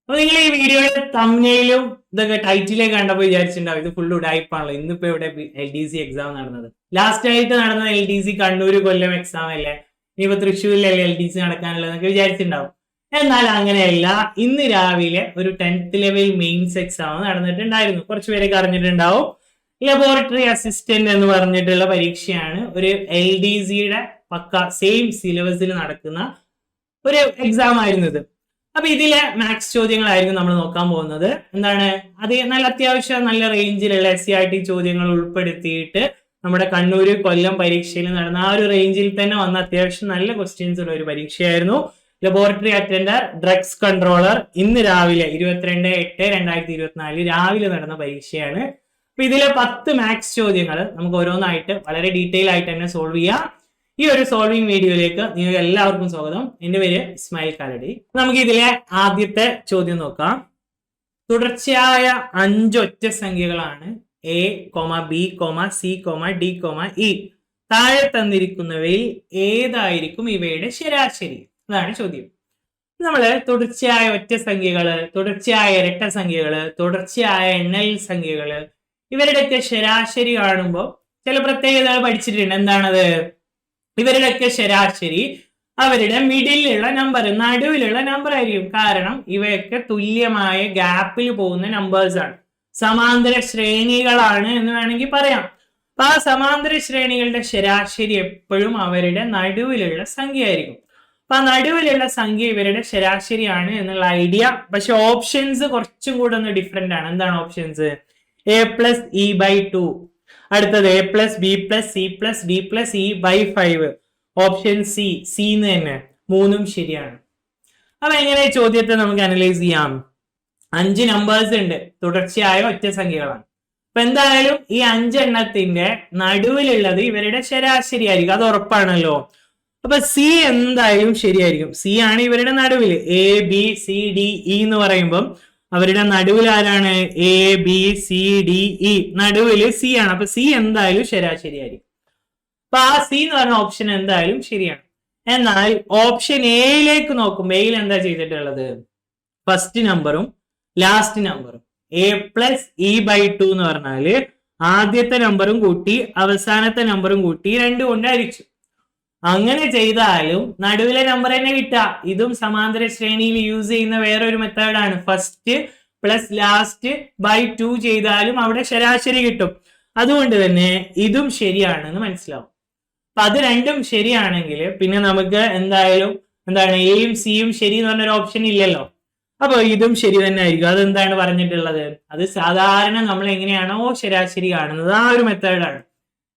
അപ്പൊ നിങ്ങൾ ഈ വീഡിയോയുടെ തമ്മിലും ഇതൊക്കെ ടൈറ്റിലേക്ക് കണ്ടപ്പോൾ വിചാരിച്ചിട്ടുണ്ടാവും ഇത് ഫുൾ ഉടായിപ്പാണല്ലോ. ഇന്നിപ്പോ ഇവിടെ LDC എക്സാം നടന്നത്, ലാസ്റ്റ് ആയിട്ട് നടന്ന LDC കണ്ണൂർ കൊല്ലം എക്സാം അല്ലേ, ഇനിയിപ്പോ തൃശ്ശൂരിലല്ലേ LDC നടക്കാനുള്ളതെന്നൊക്കെ വിചാരിച്ചിട്ടുണ്ടാവും. എന്നാൽ അങ്ങനെയല്ല. ഇന്ന് രാവിലെ ഒരു 10th ലെവൽ മെയിൻസ് എക്സാം നടന്നിട്ടുണ്ടായിരുന്നു. കുറച്ചുപേരൊക്കെ അറിഞ്ഞിട്ടുണ്ടാവും. ലബോറട്ടറി അസിസ്റ്റന്റ് എന്ന് പറഞ്ഞിട്ടുള്ള പരീക്ഷയാണ്. ഒരു LDCയുടെ പക്ക സെയിം സിലബസിൽ നടക്കുന്ന ഒരു എക്സാം ആയിരുന്നു ഇത്. അപ്പൊ ഇതിലെ മാത്സ് ചോദ്യങ്ങളായിരിക്കും നമ്മൾ നോക്കാൻ പോകുന്നത്. എന്താണ് അത് നല്ല അത്യാവശ്യം നല്ല റേഞ്ചിലുള്ള SCRT ചോദ്യങ്ങൾ ഉൾപ്പെടുത്തിയിട്ട് നമ്മുടെ കണ്ണൂർ കൊല്ലം പരീക്ഷയിൽ നടന്ന ആ ഒരു റേഞ്ചിൽ തന്നെ വന്ന അത്യാവശ്യം നല്ല ക്വസ്റ്റ്യൻസ് ഉള്ള ഒരു പരീക്ഷയായിരുന്നു. ലബോറട്ടറി അറ്റൻഡർ ഡ്രഗ്സ് കൺട്രോളർ ഇന്ന് രാവിലെ 22/8/2024 രാവിലെ നടന്ന പരീക്ഷയാണ്. അപ്പൊ ഇതിലെ 10 മാത്സ് ചോദ്യങ്ങൾ നമുക്ക് ഓരോന്നായിട്ട് വളരെ ഡീറ്റെയിൽ ആയിട്ട് തന്നെ സോൾവ് ചെയ്യാം. ഈ ഒരു സോൾവിംഗ് വീഡിയോയിലേക്ക് നിങ്ങൾക്ക് എല്ലാവർക്കും സ്വാഗതം. എന്റെ പേര് ഇസ്മായിൽ കാലടി. നമുക്ക് ഇതിലെ ആദ്യത്തെ ചോദ്യം നോക്കാം. തുടർച്ചയായ 5 ഒറ്റ സംഖ്യകളാണ് A, B, C, D, E. താഴെ തന്നിരിക്കുന്നവയിൽ ഏതായിരിക്കും ഇവയുടെ ശരാശരി? അതാണ് ചോദ്യം. നമ്മള് തുടർച്ചയായ ഒറ്റ സംഖ്യകള്, തുടർച്ചയായ ഇരട്ട സംഖ്യകള്, തുടർച്ചയായ എണ്ണൽ സംഖ്യകള്, ഇവരുടെയൊക്കെ ശരാശരി കാണുമ്പോൾ ചില പ്രത്യേകതകൾ പഠിച്ചിട്ടുണ്ട്. എന്താണത്? ഇവരുടെയൊക്കെ ശരാശരി അവരുടെ മിഡിലുള്ള നമ്പർ, നടുവിലുള്ള നമ്പർ ആയിരിക്കും. കാരണം ഇവയൊക്കെ തുല്യമായ ഗ്യാപ്പിൽ പോകുന്ന നമ്പേഴ്സ് ആണ്, സമാന്തര ശ്രേണികളാണ് എന്ന് വേണമെങ്കിൽ പറയാം. അപ്പൊ ആ സമാന്തര ശ്രേണികളുടെ ശരാശരി എപ്പോഴും അവരുടെ നടുവിലുള്ള സംഖ്യ ആയിരിക്കും. അപ്പൊ ആ നടുവിലുള്ള സംഖ്യ ഇവരുടെ ശരാശരിയാണ് എന്നുള്ള ഐഡിയ. പക്ഷെ ഓപ്ഷൻസ് കുറച്ചും കൂടെ ഒന്ന് ഡിഫറെന്റ് ആണ്. എന്താണ് ഓപ്ഷൻസ്? A+E/2, അടുത്തത് A+B+C+D+E/5. ഓപ്ഷൻ സി എന്ന് തന്നെ, മൂന്നും ശരിയാണ്. അപ്പൊ എങ്ങനെ ചോദ്യത്തെ നമുക്ക് അനലൈസ് ചെയ്യാം? 5 നമ്പേഴ്സ് ഉണ്ട്, തുടർച്ചയായ ഒറ്റ സംഖ്യകളാണ്. അപ്പൊ എന്തായാലും ഈ 5 എണ്ണത്തിന്റെ നടുവിലുള്ളത് ഇവരുടെ ശരാശരി ആയിരിക്കും, അത് ഉറപ്പാണല്ലോ. അപ്പൊ സി എന്തായാലും ശരിയായിരിക്കും. സി ആണ് ഇവരുടെ നടുവില്. ABCDE എന്ന് പറയുമ്പം അവരുടെ നടുവിൽ ആരാണ്? ABCDE, നടുവില് സി ആണ്. അപ്പൊ സി എന്തായാലും ശരാശരി ആയിരിക്കും. അപ്പൊ ആ സി എന്ന് പറഞ്ഞ ഓപ്ഷൻ എന്തായാലും ശരിയാണ്. എന്നാൽ ഓപ്ഷൻ എയിലേക്ക് നോക്കുമ്പോൾ എയിൽ എന്താ ചെയ്തിട്ടുള്ളത്? ഫസ്റ്റ് നമ്പറും ലാസ്റ്റ് നമ്പറും A+E/2 എന്ന് പറഞ്ഞാല് ആദ്യത്തെ നമ്പറും കൂട്ടി അവസാനത്തെ നമ്പറും കൂട്ടി 2 കൊണ്ട് ഹരിച്ചു. അങ്ങനെ ചെയ്താലും നടുവിലെ നമ്പർ തന്നെ കിട്ടുക. ഇതും സമാന്തര ശ്രേണിയിൽ യൂസ് ചെയ്യുന്ന വേറൊരു മെത്തേഡാണ്. ഫസ്റ്റ് പ്ലസ് ലാസ്റ്റ് ബൈ 2 ചെയ്താലും അവിടെ ശരാശരി കിട്ടും. അതുകൊണ്ട് തന്നെ ഇതും ശരിയാണെന്ന് മനസ്സിലാവും. അപ്പൊ അത് രണ്ടും ശരിയാണെങ്കിൽ പിന്നെ നമുക്ക് എന്തായാലും എയും സിയും ശരി എന്ന് പറഞ്ഞൊരു ഓപ്ഷൻ ഇല്ലല്ലോ. അപ്പൊ ഇതും ശരി തന്നെ ആയിരിക്കും. അതെന്താണ് പറഞ്ഞിട്ടുള്ളത്? അത് സാധാരണ നമ്മൾ എങ്ങനെയാണോ ശരാശരി കാണുന്നത് ആ ഒരു മെത്തേഡാണ്.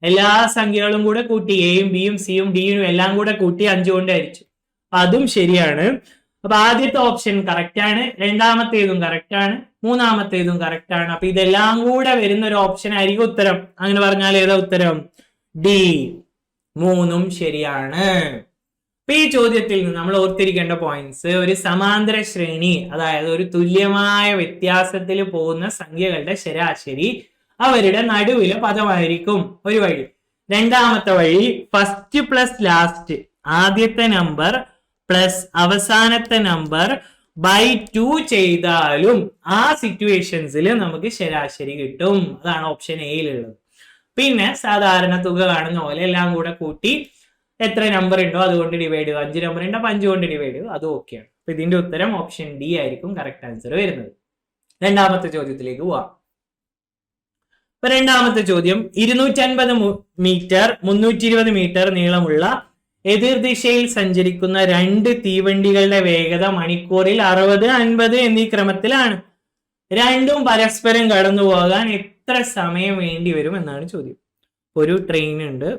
എല്ലാ സംഖ്യകളും കൂടെ കൂട്ടി എയും ബിയും സിയും ഡിയും എല്ലാം കൂടെ കൂട്ടി 5 കൊണ്ട് ഹരിച്ചു. അതും ശരിയാണ്. അപ്പൊ ആദ്യത്തെ ഓപ്ഷൻ കറക്റ്റ് ആണ്, രണ്ടാമത്തേതും കറക്റ്റ് ആണ്, മൂന്നാമത്തേതും കറക്റ്റ് ആണ്. അപ്പൊ ഇതെല്ലാം കൂടെ വരുന്ന ഒരു ഓപ്ഷൻ ആയിരിക്കും ഉത്തരം. അങ്ങനെ പറഞ്ഞാൽ ഏതാ ഉത്തരം? ഡി, മൂന്നും ശരിയാണ്. അപ്പൊ ഈ ചോദ്യത്തിൽ നിന്ന് നമ്മൾ ഓർത്തിരിക്കേണ്ട പോയിന്റ്സ്: ഒരു സമാന്തര ശ്രേണി, അതായത് ഒരു തുല്യമായ വ്യത്യാസത്തിൽ പോകുന്ന സംഖ്യകളുടെ ശരാശരി അവരുടെ നടുവിലെ പദമായിരിക്കും ഒരു വഴി. രണ്ടാമത്തെ വഴി ഫസ്റ്റ് പ്ലസ് ലാസ്റ്റ്, ആദ്യത്തെ നമ്പർ പ്ലസ് അവസാനത്തെ നമ്പർ ബൈ 2 ചെയ്താലും ആ സിറ്റുവേഷൻസിൽ നമുക്ക് ശരാശരി കിട്ടും. അതാണ് ഓപ്ഷൻ എയിലുള്ളത്. പിന്നെ സാധാരണ തുക കാണുന്ന പോലെ എല്ലാം കൂടെ കൂട്ടി എത്ര നമ്പർ ഉണ്ടോ അതുകൊണ്ട് ഡിവൈഡ് ചെയ്തു. 5 നമ്പർ ഉണ്ടോ 5 കൊണ്ട് ഡിവൈഡ് ചെയ്തു, അതും ഓക്കെയാണ്. അപ്പൊ ഇതിന്റെ ഉത്തരം ഓപ്ഷൻ ഡി ആയിരിക്കും കറക്റ്റ് ആൻസർ വരുന്നത്. രണ്ടാമത്തെ ചോദ്യത്തിലേക്ക് പോവാം. ഇപ്പൊ രണ്ടാമത്തെ ചോദ്യം: 250 മീറ്റർ 320 മീറ്റർ നീളമുള്ള എതിർദിശയിൽ സഞ്ചരിക്കുന്ന 2 തീവണ്ടികളുടെ വേഗത മണിക്കൂറിൽ 60, 50 എന്നീ ക്രമത്തിലാണ്. രണ്ടും പരസ്പരം കടന്നു പോകാൻ എത്ര സമയം വേണ്ടി വരും എന്നാണ് ചോദ്യം. ഒരു ട്രെയിൻ ഉണ്ട്,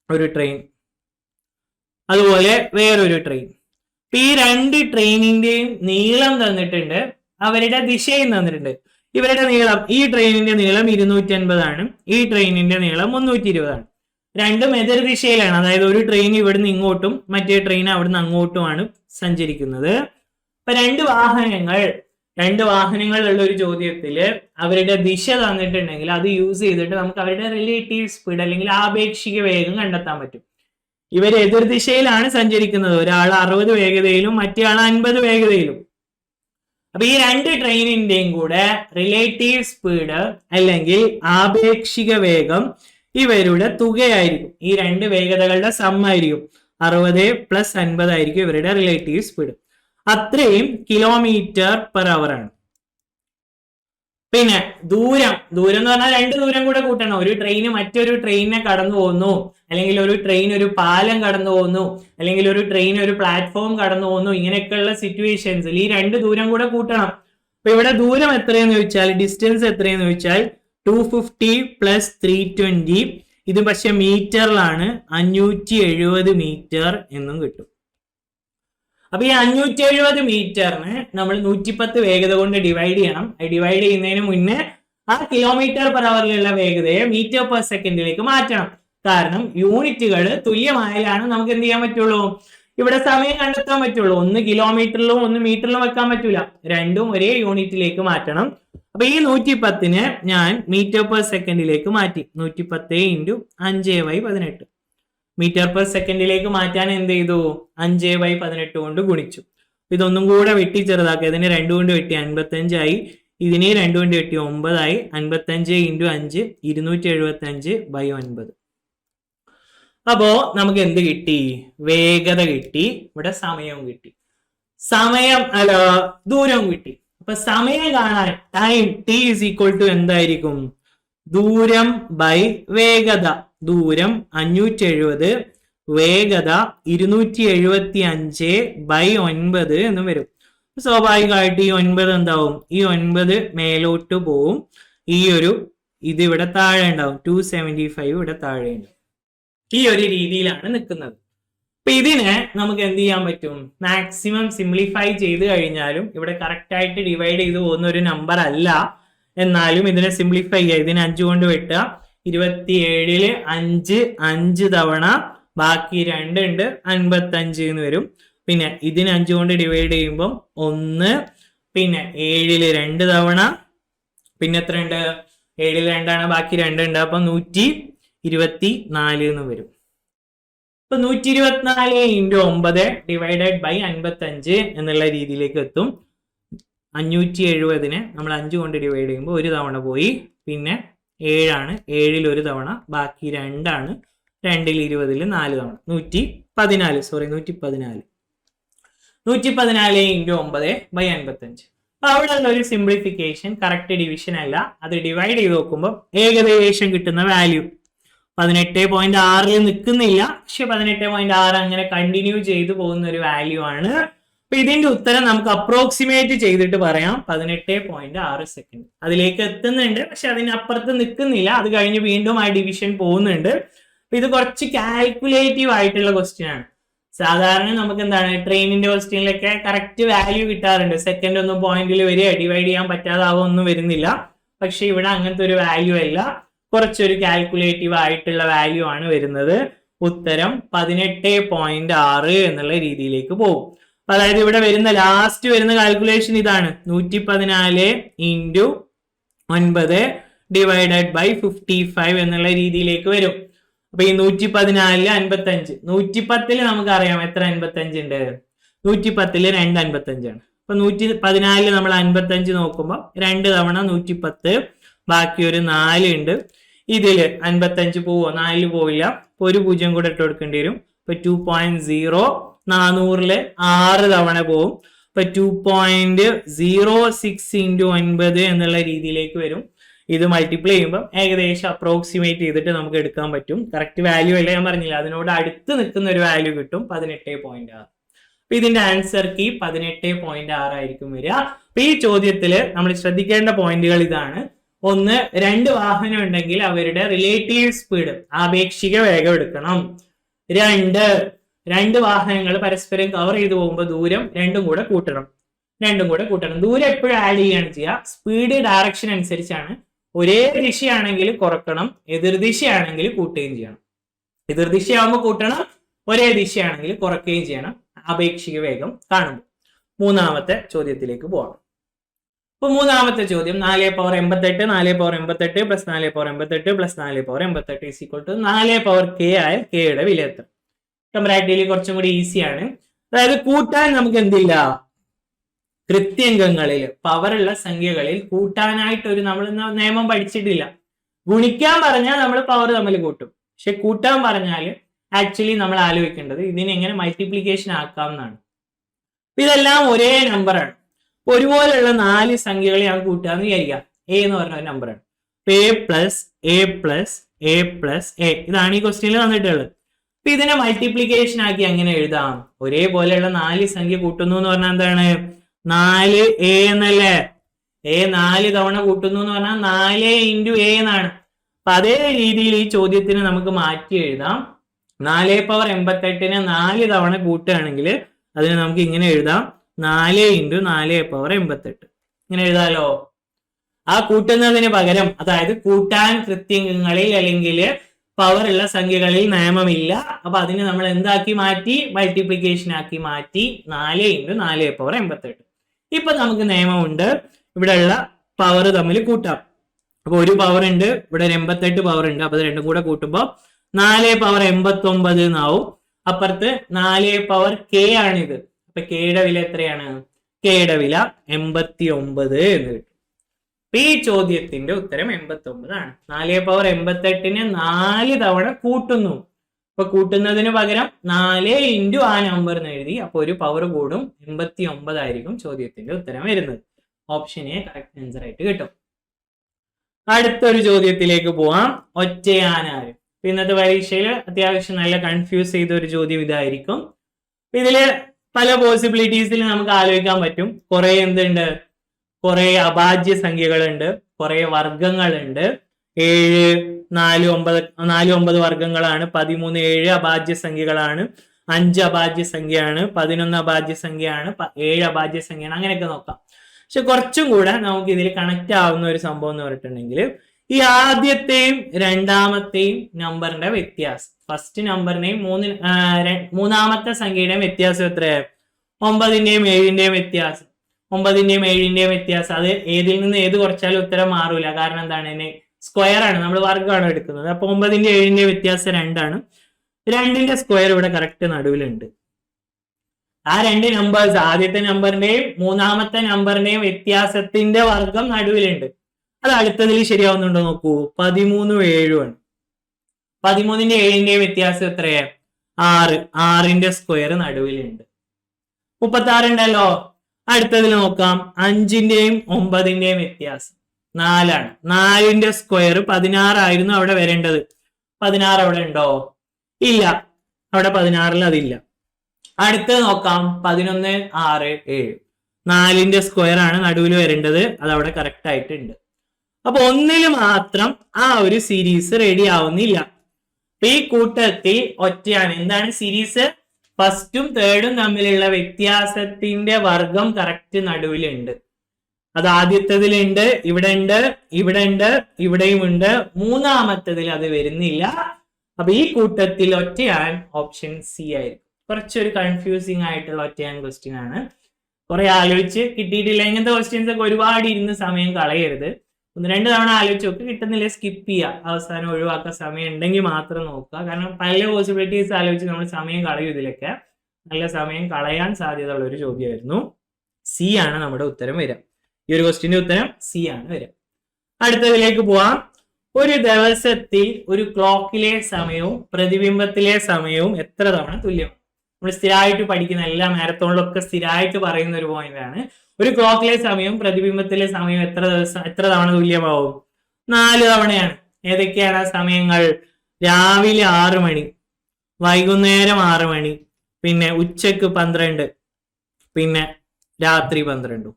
ഒരു ട്രെയിൻ, അതുപോലെ വേറൊരു ട്രെയിൻ. ഈ 2 ട്രെയിനിന്റെയും നീളം തന്നിട്ടുണ്ട്, അവരുടെ ദിശയും തന്നിട്ടുണ്ട്. ഇവരുടെ നീളം, ഈ ട്രെയിനിന്റെ നീളം 250 ആണ്, ഈ ട്രെയിനിന്റെ നീളം 320 ആണ്. രണ്ടും എതിർദിശയിലാണ്. അതായത് ഒരു ട്രെയിൻ ഇവിടുന്ന് ഇങ്ങോട്ടും മറ്റേ ട്രെയിൻ അവിടുന്ന് അങ്ങോട്ടുമാണ് സഞ്ചരിക്കുന്നത്. അപ്പൊ രണ്ട് വാഹനങ്ങളുള്ള ഒരു ചോദ്യത്തില് അവരുടെ ദിശ തന്നിട്ടുണ്ടെങ്കിൽ അത് യൂസ് ചെയ്തിട്ട് നമുക്ക് അവരുടെ റിലേറ്റീവ് സ്പീഡ് അല്ലെങ്കിൽ ആപേക്ഷിക വേഗം കണ്ടെത്താൻ പറ്റും. ഇവർ എതിർദിശയിലാണ് സഞ്ചരിക്കുന്നത്. ഒരാൾ 60 വേഗതയിലും മറ്റേ ആൾ 50 വേഗതയിലും. അപ്പൊ ഈ രണ്ട് ട്രെയിനിന്റെയും കൂടെ റിലേറ്റീവ് സ്പീഡ് അല്ലെങ്കിൽ ആപേക്ഷിക വേഗം ഇവരുടെ തുകയായിരിക്കും. ഈ രണ്ട് വേഗതകളുടെ സം ആയിരിക്കും. 60 + 50 ആയിരിക്കും ഇവരുടെ റിലേറ്റീവ് സ്പീഡ്. അത്രയും km/h ആണ്. പിന്നെ ദൂരം എന്ന് പറഞ്ഞാൽ രണ്ട് ദൂരം കൂടെ കൂട്ടണം. ഒരു ട്രെയിന് മറ്റൊരു ട്രെയിനിനെ കടന്നു പോകുന്നു, അല്ലെങ്കിൽ ഒരു ട്രെയിൻ ഒരു പാലം കടന്നു പോകുന്നു, അല്ലെങ്കിൽ ഒരു ട്രെയിൻ ഒരു പ്ലാറ്റ്ഫോം കടന്നു പോകുന്നു. ഇങ്ങനെയൊക്കെയുള്ള സിറ്റുവേഷൻസിൽ ഈ രണ്ട് ദൂരം കൂടെ കൂട്ടണം. അപ്പൊ ഇവിടെ ദൂരം എത്രയെന്ന് ചോദിച്ചാൽ, ഡിസ്റ്റൻസ് എത്രയെന്ന് ചോദിച്ചാൽ 250 + 320. ഇത് പക്ഷെ മീറ്ററിലാണ്, 570 മീറ്റർ എന്നും കിട്ടും. അപ്പൊ ഈ 570 മീറ്ററിന് നമ്മൾ 110 വേഗത കൊണ്ട് ഡിവൈഡ് ചെയ്യണം. ഡിവൈഡ് ചെയ്യുന്നതിന് മുന്നേ ആ km/hലുള്ള വേഗതയെ m/s മാറ്റണം. കാരണം യൂണിറ്റുകൾ തുല്യമായാലാണ് നമുക്ക് എന്ത് ചെയ്യാൻ പറ്റുള്ളൂ, ഇവിടെ സമയം കണ്ടെത്താൻ പറ്റുള്ളൂ. ഒന്ന് കിലോമീറ്ററിലും ഒന്ന് മീറ്ററിലും വെക്കാൻ പറ്റൂല, രണ്ടും ഒരേ യൂണിറ്റിലേക്ക് മാറ്റണം. അപ്പൊ ഈ 110നെ ഞാൻ m/s മാറ്റി. 110 × 5/18 m/s മാറ്റാൻ എന്ത് ചെയ്തു, 5/18 കൊണ്ട് ഗുണിച്ചു. ഇതൊന്നും കൂടെ വെട്ടി ചെറുതാക്കി. ഇതിനെ 2 കൊണ്ട് വെട്ടി 55 ആയി. ഇതിനെ 2 കൊണ്ട് വെട്ടി 9 ആയി. 55 × 5 275/9. അപ്പോ നമുക്ക് എന്ത് കിട്ടി, വേഗത കിട്ടി, ഇവിടെ സമയവും കിട്ടി. ദൂരവും കിട്ടി. അപ്പൊ സമയം കാണാൻ ടൈം t = എന്തായിരിക്കും, ദൂരം ബൈ വേഗത. ദൂരം 570, വേഗത 275/9 എന്ന് വരും. സ്വാഭാവികമായിട്ട് ഈ 9 എന്താവും, ഈ 9 മേലോട്ട് പോവും. ഇത് ഇവിടെ താഴെ ഉണ്ടാവും, 275 ഇവിടെ താഴെ ഉണ്ടാവും. ഈ ഒരു രീതിയിലാണ് നിൽക്കുന്നത്. അപ്പൊ ഇതിനെ നമുക്ക് എന്ത് ചെയ്യാൻ പറ്റും, മാക്സിമം സിംപ്ലിഫൈ ചെയ്ത് കഴിഞ്ഞാലും ഇവിടെ കറക്റ്റ് ആയിട്ട് ഡിവൈഡ് ചെയ്ത് പോകുന്ന ഒരു നമ്പർ അല്ല. എന്നാലും ഇതിനെ സിംപ്ലിഫൈ ചെയ്യുക. ഇതിനെ 5 കൊണ്ട് വെട്ടുക. 27 5 തവണ, ബാക്കി 2 ഉണ്ട്, 55 എന്ന് വരും. പിന്നെ ഇതിന് 5 കൊണ്ട് ഡിവൈഡ് ചെയ്യുമ്പോൾ 1, പിന്നെ 7 2 തവണ, പിന്നെ എത്ര ഉണ്ട്, 7 2 ബാക്കി 2 ഉണ്ട്. അപ്പൊ 124 എന്ന് വരും. ഇപ്പൊ 124 × 9 ഡിവൈഡഡ് ബൈ 55 എന്നുള്ള രീതിയിലേക്ക് എത്തും. 570നെ നമ്മൾ 5 കൊണ്ട് ഡിവൈഡ് ചെയ്യുമ്പോൾ 1 തവണ പോയി. പിന്നെ 7 ആണ്, 7 1 തവണ, ബാക്കി 2 ആണ്, 2 20 4 തവണ, 114 × 9/55. അപ്പൊ അവിടെ ഉള്ള ഒരു സിംപ്ലിഫിക്കേഷൻ, കറക്റ്റ് ഡിവിഷൻ അല്ല, അത് ഡിവൈഡ് ചെയ്ത് നോക്കുമ്പോൾ ഏകദേശം കിട്ടുന്ന വാല്യൂ 18.6 നിൽക്കുന്നില്ല, പക്ഷെ 18.6 അങ്ങനെ കണ്ടിന്യൂ ചെയ്തു പോകുന്ന ഒരു വാല്യൂ ആണ്. അപ്പൊ ഇതിന്റെ ഉത്തരം നമുക്ക് അപ്രോക്സിമേറ്റ് ചെയ്തിട്ട് പറയാം, 18.6 സെക്കൻഡ്. അതിലേക്ക് എത്തുന്നുണ്ട്, പക്ഷെ അതിനപ്പുറത്ത് നിൽക്കുന്നില്ല. അത് കഴിഞ്ഞ് വീണ്ടും ആ ഡിവിഷൻ പോകുന്നുണ്ട്. ഇത് കുറച്ച് കാൽക്കുലേറ്റീവ് ആയിട്ടുള്ള ക്വസ്റ്റ്യൻ ആണ്. സാധാരണ നമുക്ക് എന്താണ്, ട്രെയിനിന്റെ ക്വസ്റ്റ്യനിലൊക്കെ കറക്റ്റ് വാല്യൂ കിട്ടാറുണ്ട്. സെക്കൻഡ് ഒന്നും പോയിന്റിൽ വരിക, ഡിവൈഡ് ചെയ്യാൻ പറ്റാതാവൊന്നും വരുന്നില്ല. പക്ഷെ ഇവിടെ അങ്ങനത്തെ ഒരു വാല്യൂ അല്ല, കുറച്ചൊരു കാൽക്കുലേറ്റീവ് ആയിട്ടുള്ള വാല്യൂ ആണ് വരുന്നത്. ഉത്തരം 18.6 എന്നുള്ള രീതിയിലേക്ക് പോകും. അതായത് ഇവിടെ വരുന്ന ലാസ്റ്റ് വരുന്ന കാൽക്കുലേഷൻ ഇതാണ്, 114 × 9 ഡിവൈഡഡ് ബൈ 55 എന്നുള്ള രീതിയിലേക്ക് വരും. അപ്പൊ ഈ 114 55, 110 നമുക്കറിയാം എത്ര 55 ഉണ്ട്, 110 2 55 ആണ്. അപ്പൊ 114 നമ്മൾ 55 നോക്കുമ്പോൾ 2 തവണ 110, ബാക്കി ഒരു 4 ഉണ്ട്. ഇതില് 55 പോവോ, 4 പോവില്ല. അപ്പൊ ഒരു 0 കൂടെ ഇട്ട് കൊടുക്കേണ്ടി വരും. ഇപ്പൊ 2.0, 400 6 തവണ പോവും. ഇപ്പൊ 2.06 × 9 എന്നുള്ള രീതിയിലേക്ക് വരും. ഇത് മൾട്ടിപ്ലൈ ചെയ്യുമ്പോൾ ഏകദേശം അപ്രോക്സിമേറ്റ് ചെയ്തിട്ട് നമുക്ക് എടുക്കാൻ പറ്റും. കറക്റ്റ് വാല്യൂ അല്ല, ഞാൻ പറഞ്ഞില്ല, അതിനോട് അടുത്ത് നിൽക്കുന്ന ഒരു വാല്യൂ കിട്ടും, 18.6. അപ്പൊ ഇതിന്റെ ആൻസർ കീ 18.6 ആയിരിക്കും വരിക. അപ്പൊ ഈ ചോദ്യത്തിൽ നമ്മൾ ശ്രദ്ധിക്കേണ്ട പോയിന്റുകൾ ഇതാണ്. 1, 2 വാഹനം ഉണ്ടെങ്കിൽ അവരുടെ റിലേറ്റീവ് സ്പീഡ്, ആപേക്ഷിക വേഗം എടുക്കണം. 2 വാഹനങ്ങൾ പരസ്പരം കവർ ചെയ്ത് പോകുമ്പോൾ ദൂരം രണ്ടും കൂടെ കൂട്ടണം. ദൂരം എപ്പോഴും ആഡ് ചെയ്യാണ് ചെയ്യുക. സ്പീഡ് ഡയറക്ഷൻ അനുസരിച്ചാണ്. ഒരേ ദിശയാണെങ്കിൽ കുറക്കണം, എതിർദിശയാണെങ്കിൽ കൂട്ടുകയും ചെയ്യണം. എതിർദിശയാകുമ്പോൾ കൂട്ടണം, ഒരേ ദിശയാണെങ്കിൽ കുറയ്ക്കുകയും ചെയ്യണം ആപേക്ഷിക വേഗം കാണുമ്പോൾ. മൂന്നാമത്തെ ചോദ്യത്തിലേക്ക് പോകാം. അപ്പൊ മൂന്നാമത്തെ ചോദ്യം 4^88 4^88 + 4^88 + 4^88 = 4k ആയ k യുടെ വില എത്ര? കമ്പാരിറ്റീവ്ലി കുറച്ചും കൂടി ഈസിയാണ്. അതായത് കൂട്ടാൻ നമുക്ക് എന്തില്ല, കൃത്യംഗങ്ങളിൽ പവറുള്ള സംഖ്യകളിൽ കൂട്ടാനായിട്ട് നമ്മൾ നിയമം പഠിച്ചിട്ടില്ല. ഗുണിക്കാൻ പറഞ്ഞാൽ നമ്മൾ പവർ തമ്മിൽ കൂട്ടും, പക്ഷെ കൂട്ടാൻ പറഞ്ഞാൽ ആക്ച്വലി നമ്മൾ ആലോചിക്കേണ്ടത് ഇതിനെ എങ്ങനെ മൾട്ടിപ്ലിക്കേഷൻ ആക്കാം എന്നാണ്. ഇതെല്ലാം ഒരേ നമ്പറാണ്. ഒരുപോലെയുള്ള 4 സംഖ്യകളെ ഞാൻ കൂട്ടാന്ന് വിചാരിക്കാം. എ എന്ന് പറഞ്ഞ ഒരു നമ്പറാണ്. A plus A plus A plus A, ഇതാണ് ഈ ക്വസ്റ്റ്യനിൽ വന്നിട്ടുള്ളത്. അപ്പൊ ഇതിനെ മൾട്ടിപ്ലിക്കേഷൻ ആക്കി എങ്ങനെ എഴുതാം? ഒരേപോലെയുള്ള 4 സംഖ്യ കൂട്ടുന്നു എന്ന് പറഞ്ഞാൽ എന്താണ്? 4 എ എന്നല്ലേ? എ 4 തവണ കൂട്ടുന്നു എന്ന് പറഞ്ഞാൽ 4 ഇൻറ്റു എ എന്നാണ്. അപ്പൊ അതേ രീതിയിൽ ഈ ചോദ്യത്തിന് നമുക്ക് മാറ്റി എഴുതാം. 4⁻88നെ 4 തവണ കൂട്ടുകയാണെങ്കിൽ അതിന് നമുക്ക് ഇങ്ങനെ എഴുതാം, 4 ഇൻറ്റു 4⁻88. ഇങ്ങനെ എഴുതാലോ. ആ കൂട്ടുന്നതിന് പകരം, അതായത് കൂട്ടാൻ കൃത്യങ്ങളിൽ അല്ലെങ്കിൽ പവറുള്ള സംഖ്യകളിൽ നിയമമില്ല. അപ്പൊ അതിന് നമ്മൾ എന്താക്കി മാറ്റി? മൾട്ടിപ്ലിക്കേഷൻ ആക്കി മാറ്റി. 4 ഇൻറ്റു 4⁻88. ഇപ്പൊ നമുക്ക് നിയമമുണ്ട്, ഇവിടെയുള്ള പവർ തമ്മിൽ കൂട്ടാം. അപ്പൊ ഒരു പവർ ഉണ്ട്, ഇവിടെ ഒരു 88 പവർ ഉണ്ട്. അപ്പൊ ഇത് രണ്ടും കൂടെ കൂട്ടുമ്പോൾ 4⁻89 എന്നാവും. അപ്പുറത്ത് 4 ആണിത്. അപ്പൊ കെയുടെ വില എത്രയാണ്? കെയുടെ വില 89 എന്ന് കിട്ടും. ഈ ചോദ്യത്തിന്റെ ഉത്തരം 89 ആണ്. 4⁻88നെ 4 തവണ കൂട്ടുന്നു. അപ്പൊ കൂട്ടുന്നതിന് പകരം 4 ഇൻറ്റു ആ നമ്പർ എന്ന് എഴുതി. അപ്പൊ ഒരു പവർ കൂടും, 89 ആയിരിക്കും ചോദ്യത്തിന്റെ ഉത്തരം വരുന്നത്. ഓപ്ഷൻ എ കറക്റ്റ് ആൻസർ ആയിട്ട് കിട്ടും. അടുത്തൊരു ചോദ്യത്തിലേക്ക് പോവാം. ഒറ്റയാനാര്. ഇന്നത്തെ പരീക്ഷയിൽ അത്യാവശ്യം നല്ല കൺഫ്യൂസ് ചെയ്ത ഒരു ചോദ്യം ഇതായിരിക്കും. ഇതില് പല പോസിബിലിറ്റീസിൽ നമുക്ക് ആലോചിക്കാൻ പറ്റും. കുറെ എന്തുണ്ട്? കുറെ അഭാജ്യ സംഖ്യകളുണ്ട്, കുറെ വർഗങ്ങളുണ്ട്. 7, 4, 9 വർഗങ്ങളാണ്. 13, 7 അഭാജ്യ സംഖ്യകളാണ്. 5 അഭാജ്യ സംഖ്യയാണ്. 11 അഭാജ്യ സംഖ്യയാണ്. 7 അഭാജ്യ സംഖ്യയാണ്. അങ്ങനെയൊക്കെ നോക്കാം. പക്ഷെ കുറച്ചും കൂടെ നമുക്ക് ഇതിൽ കണക്ട് ആവുന്ന ഒരു സംഭവം എന്ന് പറഞ്ഞിട്ടുണ്ടെങ്കിൽ ഈ ആദ്യത്തെയും രണ്ടാമത്തെയും നമ്പറിന്റെ വ്യത്യാസം, ഫസ്റ്റ് നമ്പറിന്റെയും മൂന്നാമത്തെ സംഖ്യയുടെയും വ്യത്യാസം എത്രയാണ്? 9ന്റെയും 7ന്റെയും വ്യത്യാസം. 9ന്റെയും 7ന്റെയും വ്യത്യാസം, അത് ഏതിൽ നിന്ന് ഏത് കുറച്ചാലും ഉത്തരം മാറൂല. കാരണം എന്താണ്? സ്ക്വയർ ആണ്, നമ്മൾ വർഗ്ഗമാണ് എടുക്കുന്നത്. അപ്പൊ 9ന്റെയും 7ന്റെയും വ്യത്യാസം 2 ആണ്. 2ന്റെ സ്ക്വയർ ഇവിടെ കറക്റ്റ് നടുവിലുണ്ട്. ആ 2 നമ്പേഴ്സ്, ആദ്യത്തെ നമ്പറിന്റെയും മൂന്നാമത്തെ നമ്പറിന്റെയും വ്യത്യാസത്തിന്റെ വർഗം നടുവിലുണ്ട്. അത് അടുത്തതിൽ ശരിയാവുന്നുണ്ടോ നോക്കൂ. 13, 7 ആണ്. 13ന്റെയും 7ന്റെയും വ്യത്യാസം എത്രയാണ്? 6. 6ന്റെ സ്ക്വയർ നടുവിലുണ്ട്. 36 ഉണ്ടല്ലോ. അടുത്തതിൽ നോക്കാം. 5ന്റെയും 9ന്റെയും വ്യത്യാസം 4 ആണ്. 4ന്റെ സ്ക്വയർ 16 ആയിരുന്നു അവിടെ വരേണ്ടത്. 16 അവിടെ ഉണ്ടോ? ഇല്ല, അവിടെ 16ൽ അതില്ല. അടുത്തത് നോക്കാം. 11, 6, 7. 4ന്റെ സ്ക്വയർ ആണ് നടുവിൽ വരേണ്ടത്, അത് അവിടെ കറക്റ്റ് ആയിട്ടുണ്ട്. അപ്പൊ ഒന്നിൽ മാത്രം ആ ഒരു സീരീസ് റെഡി ആവുന്നില്ല. ഈ കൂട്ടത്തിൽ ഒറ്റയാണ്. എന്താണ് സീരീസ്? ഫസ്റ്റും തേർഡും തമ്മിലുള്ള വ്യത്യാസത്തിന്റെ വർഗം കറക്റ്റ് നടുവിലുണ്ട്. അത് ആദ്യത്തതിലുണ്ട്, ഇവിടെ ഉണ്ട്, ഇവിടെ ഉണ്ട്, ഇവിടെയും ഉണ്ട്. മൂന്നാമത്തതിൽ അത് വരുന്നില്ല. അപ്പൊ ഈ കൂട്ടത്തിൽ ഒറ്റയാൻ ഓപ്ഷൻ സി ആയിരിക്കും. കുറച്ചൊരു കൺഫ്യൂസിങ് ആയിട്ടുള്ള ഒറ്റയാൻ ക്വസ്റ്റ്യൻ ആണ്. കുറെ ആലോചിച്ച് കിട്ടിയിട്ടില്ല. ഇങ്ങനത്തെ ക്വസ്റ്റ്യൻസ് ഒക്കെ ഒരുപാട് ഇരുന്ന് സമയം കളയരുത്. 1-2 തവണ ആലോചിച്ച് നോക്ക്. കിട്ടുന്നില്ല സ്കിപ്പ് ചെയ്യുക. അവസാനം ഒഴിവാക്കാൻ സമയം ഉണ്ടെങ്കിൽ മാത്രം നോക്കുക. കാരണം പല പോസിബിലിറ്റീസ് ആലോചിച്ച് നമ്മൾ സമയം കളയും. ഇതിലൊക്കെ നല്ല സമയം കളയാൻ സാധ്യതയുള്ള ഒരു ചോദ്യമായിരുന്നു. സി ആണ് നമ്മുടെ ഉത്തരം വരിക. ഈ ഒരു ക്വസ്റ്റ്യന്റെ ഉത്തരം സി ആണ് വരിക. അടുത്തതിലേക്ക് പോവാം. ഒരു ദിവസത്തിൽ ഒരു ക്ലോക്കിലെ സമയവും പ്രതിബിംബത്തിലെ സമയവും എത്ര തവണ തുല്യമാണ്? നമ്മൾ സ്ഥിരമായിട്ട് പഠിക്കുന്ന എല്ലാ മാരത്തോണിലൊക്കെ സ്ഥിരമായിട്ട് പറയുന്ന ഒരു പോയിന്റ് ആണ്. ഒരു ക്ലോക്കിലെ സമയവും പ്രതിബിംബത്തിലെ സമയവും എത്ര തവണ തുല്യമാവും? 4 തവണയാണ്. ഏതൊക്കെയാണ് ആ സമയങ്ങൾ? രാവിലെ 6 മണി, വൈകുന്നേരം 6 മണി, പിന്നെ ഉച്ചക്ക് 12, പിന്നെ രാത്രി 12.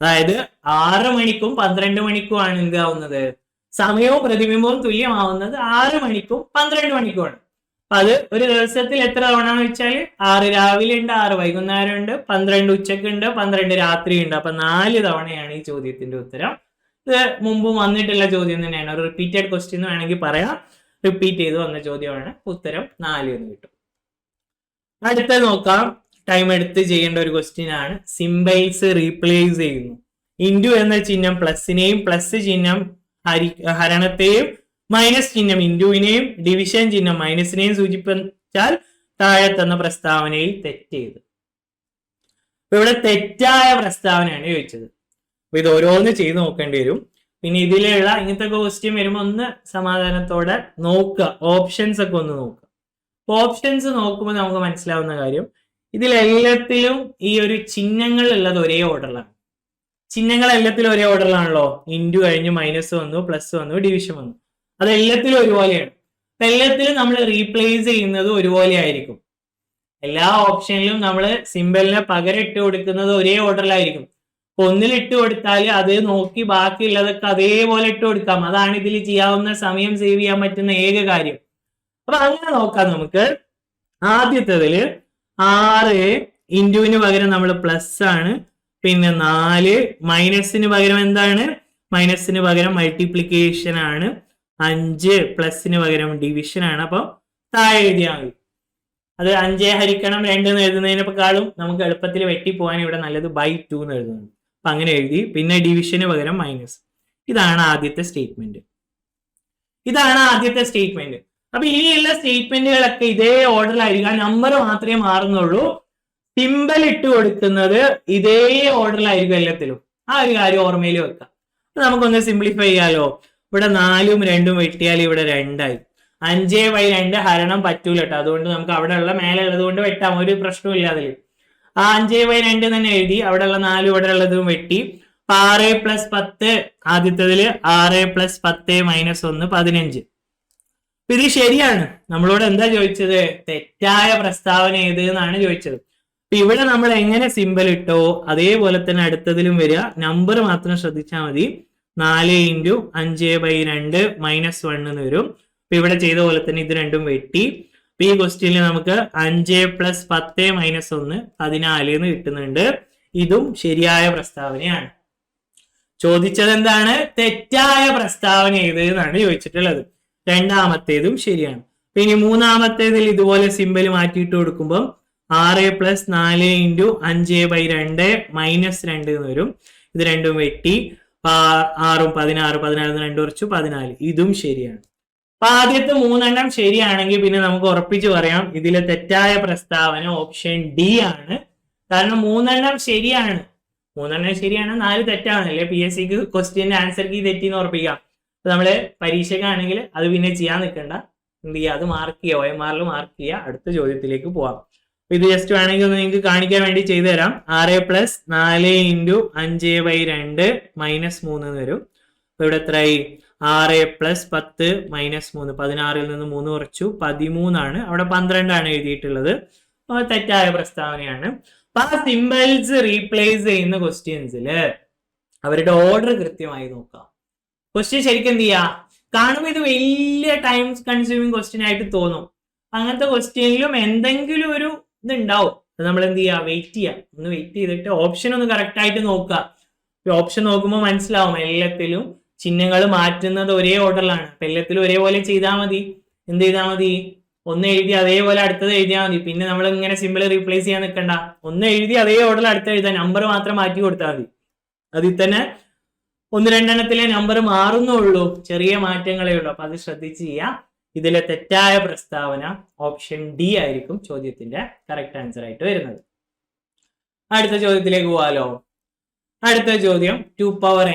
അതായത് 6 മണിക്കും 12 മണിക്കുമാണ് എന്താവുന്നത്? സമയവും പ്രതിബിംബവും തുല്യമാവുന്നത് 6 മണിക്കും 12 മണിക്കുമാണ്. അപ്പൊ അത് ഒരു ദിവസത്തിൽ എത്ര തവണ എന്ന് വെച്ചാൽ 6 രാവിലെ ഉണ്ട്, 6 വൈകുന്നേരം ഉണ്ട്, 12 ഉച്ചക്ക് ഉണ്ട്, 12 രാത്രി ഉണ്ട്. അപ്പൊ 4 തവണയാണ് ഈ ചോദ്യത്തിന്റെ ഉത്തരം. ഇത് മുമ്പ് വന്നിട്ടുള്ള ചോദ്യം തന്നെയാണ്. ഒരു റിപ്പീറ്റഡ് ക്വസ്റ്റ്യൻ വേണമെങ്കിൽ പറയാം. റിപ്പീറ്റ് ചെയ്ത് വന്ന ചോദ്യമാണ്. ഉത്തരം 4 എന്ന് കിട്ടും. അടുത്തത് നോക്കാം. ടൈം എടുത്ത് ചെയ്യേണ്ട ഒരു ക്വസ്റ്റ്യൻ ആണ്. സിംബൽസ് റീപ്ലേസ് ചെയ്യുന്നു. ഇൻറ്റു എന്ന ചിഹ്നം പ്ലസിനെയും പ്ലസ് ചിഹ്നം ഹരണത്തെയും മൈനസ് ചിഹ്നം ഇൻറ്റുവിനെയും ഡിവിഷൻ ചിഹ്നം മൈനസിനെയും സൂചിപ്പിച്ചാൽ താഴെ തന്ന പ്രസ്താവനയിൽ തെറ്റ് ചെയ്തു. അപ്പൊ ഇവിടെ തെറ്റായ പ്രസ്താവനയാണ് ചോദിച്ചത്. അപ്പൊ ഇത് ഓരോന്ന് ചെയ്ത് നോക്കേണ്ടി വരും. പിന്നെ ഇതിലുള്ള ഇങ്ങനത്തെ ക്വസ്റ്റ്യൻ വരുമ്പോൾ ഒന്ന് സമാധാനത്തോടെ നോക്കുക, ഓപ്ഷൻസ് ഒക്കെ ഒന്ന് നോക്കുക. ഓപ്ഷൻസ് നോക്കുമ്പോൾ നമുക്ക് മനസ്സിലാവുന്ന കാര്യം, ഇതിലെല്ലാത്തിലും ഈ ഒരു ചിഹ്നങ്ങൾ ഉള്ളത് ഒരേ ഓർഡറിലാണ്. ചിഹ്നങ്ങൾ എല്ലാത്തിലും ഒരേ ഓർഡറിലാണല്ലോ. ഇൻറ്റു കഴിഞ്ഞ് മൈനസ് വന്നു, പ്ലസ് വന്നു, ഡിവിഷൻ വന്നു. അത് എല്ലാത്തിലും ഒരുപോലെയാണ്. അപ്പൊ എല്ലാത്തിലും നമ്മൾ റീപ്ലേസ് ചെയ്യുന്നത് ഒരുപോലെ ആയിരിക്കും. എല്ലാ ഓപ്ഷനിലും നമ്മൾ സിമ്പലിനെ പകരം ഇട്ട് കൊടുക്കുന്നത് ഒരേ ഓർഡറിലായിരിക്കും. ഒന്നിൽ ഇട്ട് കൊടുത്താൽ അത് നോക്കി ബാക്കിയുള്ളതൊക്കെ അതേപോലെ ഇട്ട് കൊടുക്കാം. അതാണ് ഇതിൽ ചെയ്യാവുന്ന സമയം സേവ് ചെയ്യാൻ പറ്റുന്ന ഏക കാര്യം. അപ്പൊ അങ്ങനെ നോക്കാം നമുക്ക്. ആദ്യത്തേതില് 6 ഇൻറ്റുവിന് പകരം നമ്മൾ പ്ലസ് ആണ്. പിന്നെ 4 മൈനസിന് പകരം എന്താണ്? മൈനസിന് പകരം മൾട്ടിപ്ലിക്കേഷൻ ആണ്. 5 പ്ലസിന് പകരം ഡിവിഷൻ ആണ്. അപ്പൊ താഴെ എഴുതിയാൽ മതി. അത് 5 ഹരിക്കണം 2 എന്ന് എഴുതുന്നതിനേക്കാളും നമുക്ക് എളുപ്പത്തിൽ വെട്ടിപ്പോകാൻ ഇവിടെ നല്ലത് ബൈ 2 എന്ന് എഴുതുന്നത്. അപ്പൊ അങ്ങനെ എഴുതി. പിന്നെ ഡിവിഷന് പകരം മൈനസ്. ഇതാണ് ആദ്യത്തെ സ്റ്റേറ്റ്മെന്റ്. അപ്പൊ ഇനിയുള്ള സ്റ്റേറ്റ്മെന്റുകളൊക്കെ ഇതേ ഓർഡറിലായിരിക്കും. നമ്പർ മാത്രമേ മാറുന്നുള്ളൂ. സിമ്പൽ ഇട്ട് കൊടുക്കുന്നത് ഇതേ ഓർഡറിലായിരിക്കും എല്ലാത്തിലും. ആ ഒരു കാര്യം ഓർമ്മയിൽ വെക്കാം. നമുക്കൊന്ന് സിംപ്ലിഫൈ ചെയ്യാലോ. ഇവിടെ 4ഉം 2ഉം വെട്ടിയാൽ ഇവിടെ 2 ആയി. 5/2 ഹരണം പറ്റൂല കേട്ടോ. അതുകൊണ്ട് നമുക്ക് അവിടെ ഉള്ള മേലെ ഉള്ളത് കൊണ്ട് വെട്ടാം, ഒരു പ്രശ്നവും അതിൽ. ആ 5/2 തന്നെ എഴുതി. അവിടെ ഉള്ള 4 ഇവിടെ ഉള്ളതും വെട്ടി. 6 + 10 ആദ്യത്തേതില് 6 + 10 - 1 15. ഇത് ശരിയാണ്. നമ്മളോട് എന്താ ചോദിച്ചത്? തെറ്റായ പ്രസ്താവന ഏത് എന്നാണ് ചോദിച്ചത്. അപ്പൊ ഇവിടെ നമ്മൾ എങ്ങനെ സിമ്പൽ ഇട്ടോ അതേപോലെ തന്നെ അടുത്തതിലും വരിക. നമ്പർ മാത്രം ശ്രദ്ധിച്ചാൽ മതി. 4 × 5/2 - 1 എന്ന് വരും. അപ്പൊ ഇവിടെ ചെയ്ത പോലെ തന്നെ ഇത് രണ്ടും വെട്ടി. അപ്പൊ ഈ ക്വസ്റ്റ്യനിൽ നമുക്ക് 5 + 10 - 1 14 എന്ന് കിട്ടുന്നുണ്ട്. ഇതും ശരിയായ പ്രസ്താവനയാണ്. ചോദിച്ചത് എന്താണ്? തെറ്റായ പ്രസ്താവന ഏത് എന്നാണ് ചോദിച്ചിട്ടുള്ളത്. രണ്ടാമത്തേതും ശരിയാണ്. ഇനി മൂന്നാമത്തേതിൽ ഇതുപോലെ സിമ്പൽ മാറ്റിയിട്ട് കൊടുക്കുമ്പോൾ 6 + 4 × 5/2 - 2 എന്ന് വരും. ഇത് രണ്ടും വെട്ടി. 6ഉം 16 16 2 കുറച്ചു 14. ഇതും ശരിയാണ്. അപ്പൊ ആദ്യത്തെ 3 ശരിയാണെങ്കിൽ പിന്നെ നമുക്ക് ഉറപ്പിച്ച് പറയാം ഇതിലെ തെറ്റായ പ്രസ്താവന ഓപ്ഷൻ ഡി ആണ്. കാരണം 3 ശരിയാണ്. 3 ശരിയാണ്, 4 തെറ്റാണല്ലേ. PSCക്ക് ക്വസ്റ്റ്യന്റെ ആൻസർ കീ തെറ്റിന്ന് ഉറപ്പിക്കാം. അപ്പൊ നമ്മള് പരീക്ഷക്കാണെങ്കിൽ അത് പിന്നെ ചെയ്യാൻ നിൽക്കണ്ട. എന്ത് ചെയ്യുക? അത് മാർക്ക് ചെയ്യുക, OMR മാർക്ക് ചെയ്യുക. അടുത്ത ചോദ്യത്തിലേക്ക് പോവാം. ഇത് ജസ്റ്റ് വേണമെങ്കിൽ ഒന്ന് നിങ്ങൾക്ക് കാണിക്കാൻ വേണ്ടി ചെയ്തു തരാം. 6 + 4 × 5/2 - 3 എന്ന് വരും. അപ്പൊ ഇവിടെ എത്രയായി? 6 + 10 - 3. 16ൽ നിന്ന് 3 കുറച്ചു 13 ആണ്. അവിടെ 12 ആണ് എഴുതിയിട്ടുള്ളത്. അപ്പൊ തെറ്റായ പ്രസ്താവനയാണ്. അപ്പൊ ആ സിമ്പിൾസ് റീപ്ലേസ് ചെയ്യുന്ന ക്വസ്റ്റ്യൻസില് അവരുടെ ഓർഡർ കൃത്യമായി നോക്കാം. ക്വസ്റ്റ്യൻ ശരിക്കും എന്ത് ചെയ്യാ? കാണുമ്പോൾ ഇത് വലിയ ടൈം കൺസ്യൂമിങ് ക്വസ്റ്റ്യൻ ആയിട്ട് തോന്നും. അങ്ങനത്തെ ക്വസ്റ്റ്യനിലും എന്തെങ്കിലും ഒരു ഇതുണ്ടാവും. അത് നമ്മൾ എന്ത് ചെയ്യുക? വെയിറ്റ് ചെയ്യുക. ഒന്ന് വെയിറ്റ് ചെയ്തിട്ട് ഓപ്ഷൻ ഒന്ന് കറക്റ്റ് ആയിട്ട് നോക്കുക. ഓപ്ഷൻ നോക്കുമ്പോൾ മനസ്സിലാവും എല്ലാത്തിലും ചിഹ്നങ്ങൾ മാറ്റുന്നത് ഒരേ ഓർഡറിലാണ്. അപ്പൊ എല്ലാത്തിലും ഒരേപോലെ ചെയ്താൽ മതി. എന്ത് ചെയ്താൽ മതി? ഒന്ന് എഴുതി അതേപോലെ അടുത്തത് എഴുതിയാൽ മതി. പിന്നെ നമ്മൾ ഇങ്ങനെ സിമ്പിൾ റീപ്ലേസ് ചെയ്യാൻ നിൽക്കണ്ട. ഒന്ന് എഴുതി അതേ ഓർഡറിൽ അടുത്ത് എഴുതാൻ, നമ്പർ മാത്രം മാറ്റി കൊടുത്താൽ മതി. അതിൽ തന്നെ 1-2 നമ്പർ മാറുന്നുള്ളൂ, ചെറിയ മാറ്റങ്ങളേ ഉള്ളൂ. അപ്പൊ അത് ശ്രദ്ധിച്ച് ചെയ്യാം. ഇതിലെ തെറ്റായ പ്രസ്താവന ഓപ്ഷൻ ഡി ആയിരിക്കും ചോദ്യത്തിന്റെ കറക്റ്റ് ആൻസർ ആയിട്ട് വരുന്നത്. അടുത്ത ചോദ്യത്തിലേക്ക് പോവാലോ. അടുത്ത ചോദ്യം 2n